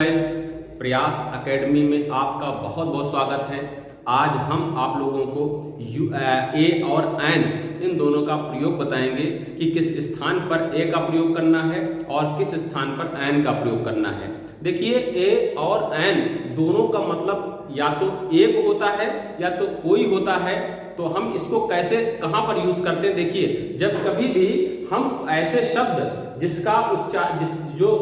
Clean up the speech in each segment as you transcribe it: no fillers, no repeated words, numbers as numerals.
Guys, प्रयास academy में आपका बहुत बहुत स्वागत है। आज हम आप लोगों को ए और एन इन दोनों का प्रयोग बताएंगे कि किस स्थान पर ए का प्रयोग करना है और किस स्थान पर एन का प्रयोग करना है। देखिए, ए और एन दोनों का मतलब या तो एक होता है या तो कोई होता है। तो हम इसको कैसे कहाँ पर यूज करते हैं, देखिए, जब कभी भी हम ऐसे शब्द जिसका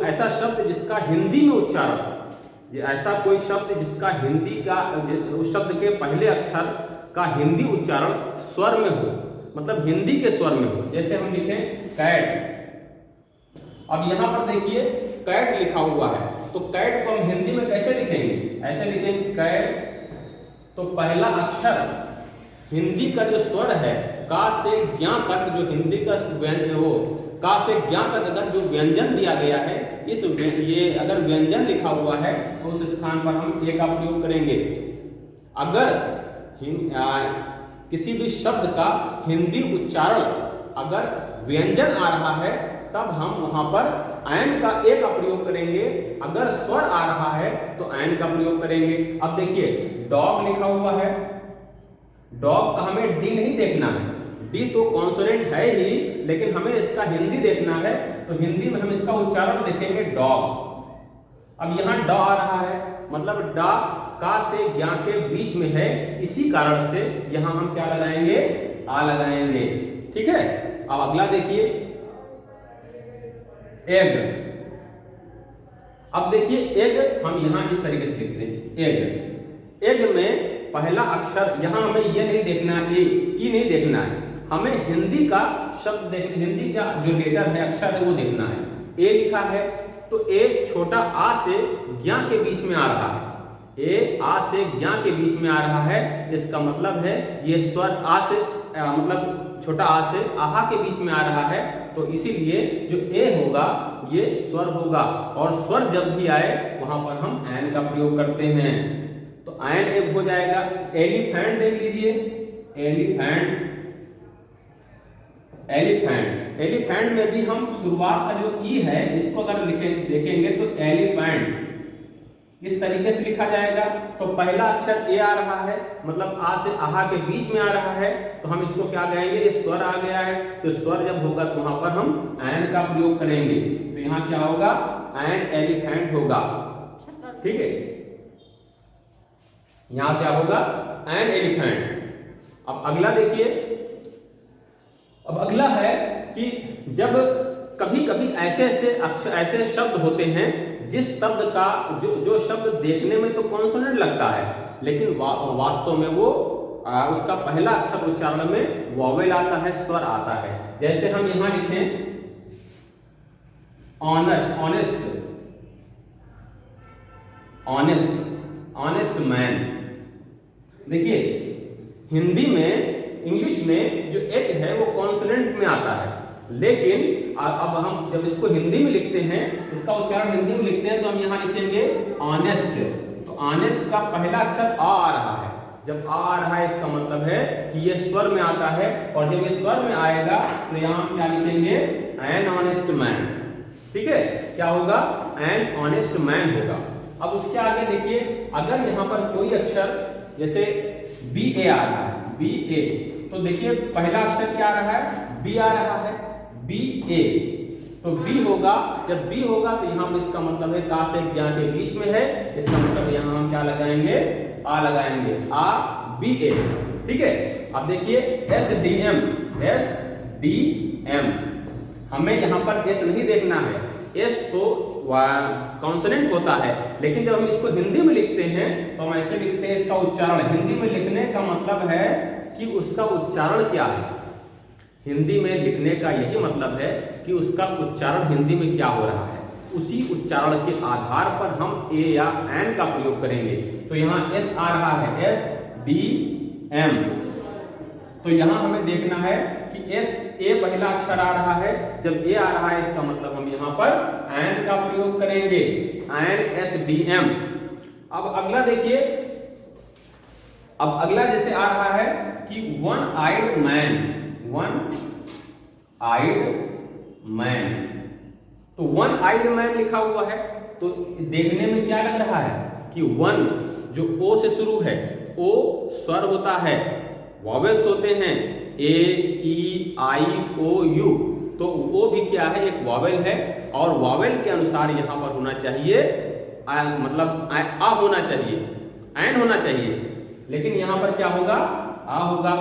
ऐसा शब्द जिसका हिंदी में उच्चारण, ऐसा कोई शब्द जिसका हिंदी का उस शब्द के पहले अक्षर का हिंदी उच्चारण स्वर में हो, मतलब हिंदी के स्वर में हो। जैसे हम लिखें कैट। अब यहाँ पर देखिए कैट लिखा हुआ है, तो कैट को हम हिंदी में कैसे लिखेंगे? ऐसे लिखेंगे कैट। तो पहला अक्षर हिंदी का जो स्वर है का से ज्ञा तक, जो हिंदी का का से ज्ञा तक अगर जो व्यंजन दिया गया है, ये अगर व्यंजन लिखा हुआ है तो उस स्थान पर हम ए का प्रयोग करेंगे। अगर किसी भी शब्द का हिंदी उच्चारण अगर व्यंजन आ रहा है तब हम वहां पर एन का ए का प्रयोग करेंगे। अगर स्वर आ रहा है तो एन का प्रयोग करेंगे। अब देखिए डॉग लिखा हुआ है, डॉग का हमें डी नहीं देखना है, डी तो कॉन्सोनेंट है ही, लेकिन हमें इसका हिंदी देखना है। तो हिंदी में हम इसका उच्चारण देखेंगे डॉग। अब यहाँ ड आ रहा है, मतलब डा का से ज्ञा के बीच में है, इसी कारण से यहाँ हम क्या लगाएंगे? आ लगाएंगे। ठीक है। अब अगला देखिए एग। अब देखिए एग हम यहाँ इस तरीके से लिखते हैं एग। एग में पहला अक्षर यहाँ हमें ये नहीं देखना है, ई नहीं देखना है, हमें हिंदी का शब्द हिंदी का जो लेटर है, अक्षर है, वो देखना है। ए लिखा है तो ए छोटा आ से ज्ञा के बीच में आ रहा है। ए आ से ज्ञा के बीच में आ रहा है, इसका मतलब है ये स्वर आ से मतलब छोटा आ से आहा के बीच में आ रहा है। तो इसीलिए जो ए होगा ये स्वर होगा, और स्वर जब भी आए वहां पर हम एन का प्रयोग करते हैं। तो एन एक हो जाएगा। एलिफेंट देख लीजिए, एलिफेंट। एलिफेंट, एलिफेंट में भी हम शुरुआत का जो ई है इसको अगर देखेंगे तो एलिफेंट इस तरीके से लिखा जाएगा। तो पहला अक्षर ए आ रहा है, मतलब आ से आहा के बीच में आ रहा है, तो हम इसको क्या कहेंगे? ये स्वर आ गया है। तो स्वर जब होगा तो वहां पर हम एन का प्रयोग करेंगे। तो यहाँ क्या होगा? एन एलिफेंट होगा। ठीक है, यहाँ क्या होगा? An elephant. अब अगला देखिए, अब अगला है कि जब कभी कभी ऐसे शब्द होते हैं जिस शब्द का जो शब्द देखने में तो कॉन्सोनेंट लगता है, लेकिन वास्तव में वो उसका पहला अक्षर उच्चारण में वॉवेल आता है, स्वर आता है। जैसे हम यहां लिखें honest, honest, honest, honest man. देखिए हिंदी में, इंग्लिश में जो एच है वो कॉन्सोनेंट में आता है, लेकिन अब हम जब इसको हिंदी में लिखते हैं, इसका उच्चारण हिंदी में लिखते हैं, तो हम यहाँ लिखेंगे ऑनेस्ट। तो ऑनेस्ट का पहला अक्षर आ रहा है। जब आ रहा है इसका मतलब है कि ये स्वर में आता है, और जब ये स्वर में आएगा तो यहाँ हम क्या लिखेंगे? An honest man. ठीक है, क्या होगा? एन ऑनेस्ट मैन होगा। अब उसके आगे देखिए, अगर यहाँ पर कोई अक्षर जैसे बी ए आ रहा है, बी ए, तो देखिए पहला अक्षर क्या आ रहा है? बी आ रहा है, बी ए। तो बी होगा, जब बी होगा तो यहाँ पर इसका मतलब है का से ज्ञा के बीच में है, इसका मतलब यहाँ हम क्या लगाएंगे? आ लगाएंगे, आ बी ए। ठीक है। अब देखिए S D M, S D M, हमें यहाँ पर एस नहीं देखना है, एस तो कॉन्सोनेंट होता है, लेकिन जब हम इसको हिंदी में लिखते हैं तो हम ऐसे लिखते हैं। इसका उच्चारण हिंदी में लिखने का मतलब है कि उसका उच्चारण क्या है। हिंदी में लिखने का यही मतलब है कि उसका उच्चारण हिंदी में क्या हो रहा है, उसी उच्चारण के आधार पर हम ए या एन का प्रयोग करेंगे। तो यहाँ एस आ रहा है, एस डी एम, तो यहाँ हमें देखना है कि एस ए पहला अक्षर आ रहा है। जब ए आ रहा है इसका मतलब हम यहाँ पर एन का प्रयोग करेंगे, एन एस डी एम। अब अगला देखिए, अब अगला जैसे आ रहा है कि one eyed man, one eyed man. तो वन आइड मैन लिखा हुआ है, तो देखने में क्या लग रहा है कि वन जो ओ से शुरू है, ओ स्वर होता है, वॉवेल्स होते हैं ए ई आई ओ यू, तो वो भी क्या है, एक वॉवेल है और वॉवेल के अनुसार यहाँ पर होना चाहिए मतलब आ होना चाहिए, एन होना चाहिए, लेकिन यहाँ पर क्या होगा, आ होगा।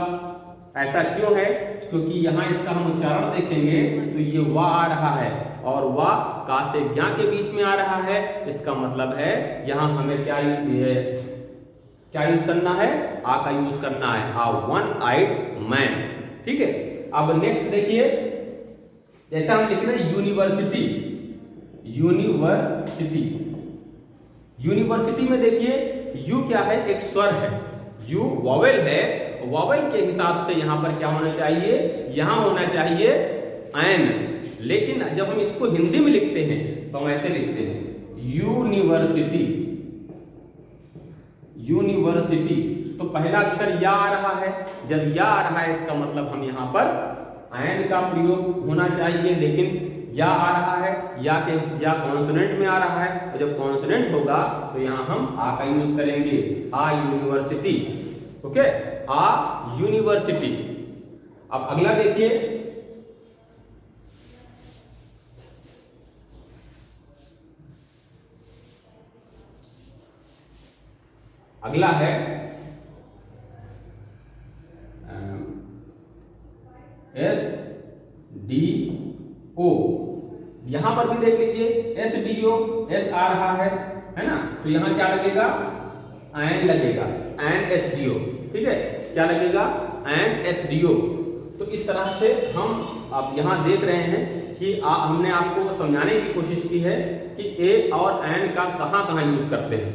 ऐसा क्यों है, क्योंकि यहाँ इसका हम उच्चारण देखेंगे तो ये वा आ रहा है और वा का से ज्ञा के बीच में आ रहा है। इसका मतलब है यहाँ हमें क्या यूज करना है, आ का यूज करना है, आ वन आइड मैन। ठीक है, अब नेक्स्ट देखिए, जैसा हम लिख रहे हैं यूनिवर्सिटी, यूनिवर्सिटी, यूनिवर्सिटी में देखिए यू क्या है, एक स्वर है, यू वॉवेल है, वॉवेल के हिसाब से यहाँ पर क्या होना चाहिए, यहाँ होना चाहिए एन। लेकिन जब हम इसको हिंदी में लिखते हैं तो हम ऐसे लिखते हैं यूनिवर्सिटी, यूनिवर्सिटी, तो पहला अक्षर या आ रहा है, जब या आ रहा है इसका मतलब हम यहाँ पर एन का प्रयोग होना चाहिए, लेकिन या आ रहा है, या कॉन्सोनेंट में आ रहा है, और जब कॉन्सोनेंट होगा तो यहाँ हम आ का यूज करेंगे, आ यूनिवर्सिटी। ओके, आ यूनिवर्सिटी। अब अगला देखिए, अगला है एस डी ओ। यहां पर भी देख लीजिए एस डी ओ, एस आ रहा है ना, तो यहां क्या लगेगा, एन लगेगा, एन एस डी ओ। ठीक है, क्या लगेगा, एन एस डी ओ। तो इस तरह से हम अब यहां देख रहे हैं कि हमने आपको समझाने की कोशिश की है कि ए और एन का कहां यूज करते हैं,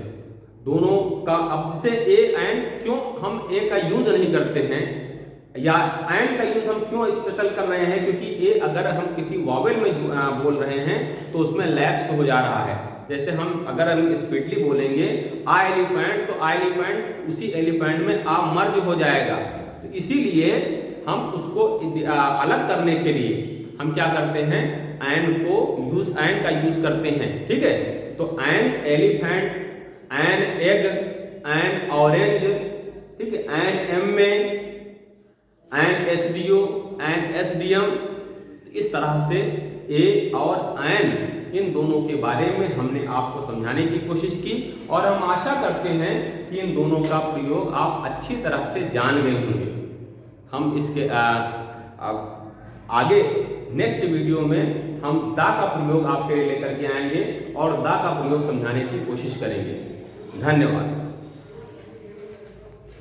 दोनों का। अब से ए एन क्यों हम ए का यूज नहीं करते हैं या एन का यूज हम क्यों स्पेशल कर रहे हैं, क्योंकि ए अगर हम किसी वॉवेल में बोल रहे हैं तो उसमें लैप्स हो जा रहा है। जैसे अगर हम स्पीडली बोलेंगे आ एलिफेंट, तो आ एलिफेंट उसी एलिफेंट में आ मर्ज हो जाएगा, तो इसीलिए हम उसको अलग करने के लिए हम क्या करते हैं, एन का यूज करते हैं। ठीक है, तो an elephant, an egg, an orange, ठीक है, एन एम में, an S D O, an S D M. इस तरह से ए और एन, इन दोनों के बारे में हमने आपको समझाने की कोशिश की और हम आशा करते हैं कि इन दोनों का प्रयोग आप अच्छी तरह से जान गए होंगे। हम इसके आगे नेक्स्ट वीडियो में हम दा का प्रयोग आपके लिए लेकर के आएंगे और दा का प्रयोग समझाने की कोशिश करेंगे। धन्यवाद।